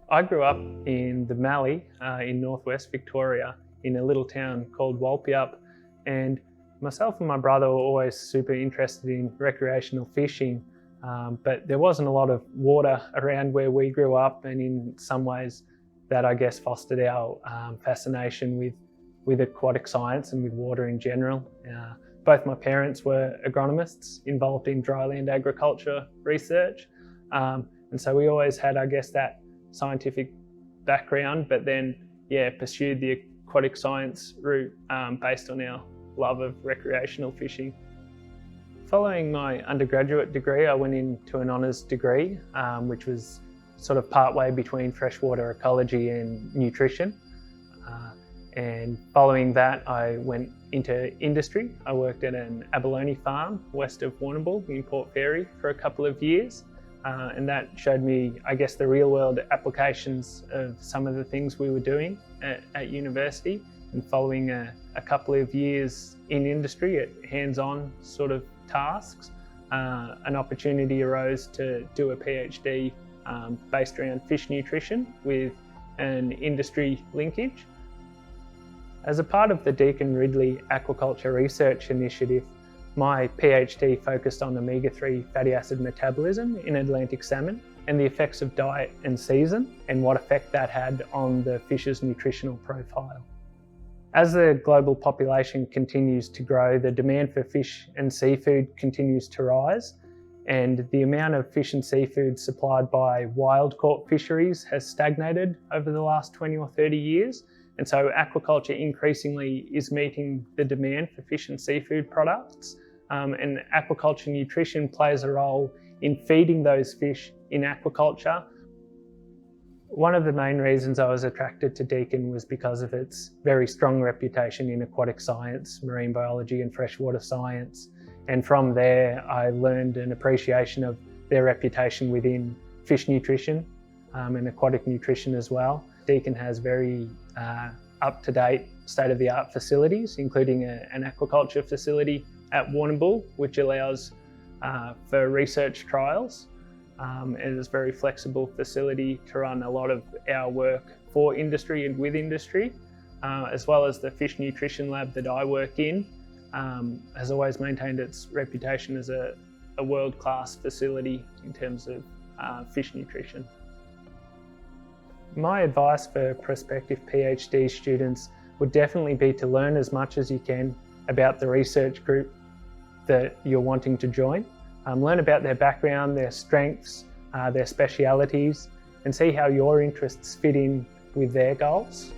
I grew up in the Mallee in northwest Victoria in a little town called Walpiup, and myself and my brother were always super interested in recreational fishing, but there wasn't a lot of water around where we grew up, and in some ways that I guess fostered our fascination with aquatic science and with water in general. Both my parents were agronomists involved in dryland agriculture research, and so we always had, I guess, that scientific background, but then pursued the aquatic science route based on our love of recreational fishing. Following my undergraduate degree, I went into an honours degree, which was sort of partway between freshwater ecology and nutrition. And following that, I went into industry. I worked at an abalone farm west of Warrnambool in Port Fairy for a couple of years. And that showed me, I guess, the real world applications of some of the things we were doing at university. And following a couple of years in industry at hands-on sort of tasks, an opportunity arose to do a PhD based around fish nutrition with an industry linkage. As a part of the Deakin-Ridley Aquaculture Research Initiative, my PhD focused on omega-3 fatty acid metabolism in Atlantic salmon and the effects of diet and season and what effect that had on the fish's nutritional profile. As the global population continues to grow, the demand for fish and seafood continues to rise, and the amount of fish and seafood supplied by wild-caught fisheries has stagnated over the last 20 or 30 years. And so aquaculture increasingly is meeting the demand for fish and seafood products. And aquaculture nutrition plays a role in feeding those fish in aquaculture. One of the main reasons I was attracted to Deakin was because of its very strong reputation in aquatic science, marine biology and freshwater science. And from there, I learned an appreciation of their reputation within fish nutrition and aquatic nutrition as well. Deakin has very up-to-date, state-of-the-art facilities, including an aquaculture facility at Warrnambool, which allows for research trials. It is a very flexible facility to run a lot of our work for industry and with industry, as well as the fish nutrition lab that I work in, has always maintained its reputation as a world-class facility in terms of fish nutrition. My advice for prospective PhD students would definitely be to learn as much as you can about the research group that you're wanting to join. Learn about their background, their strengths, their specialities, and see how your interests fit in with their goals.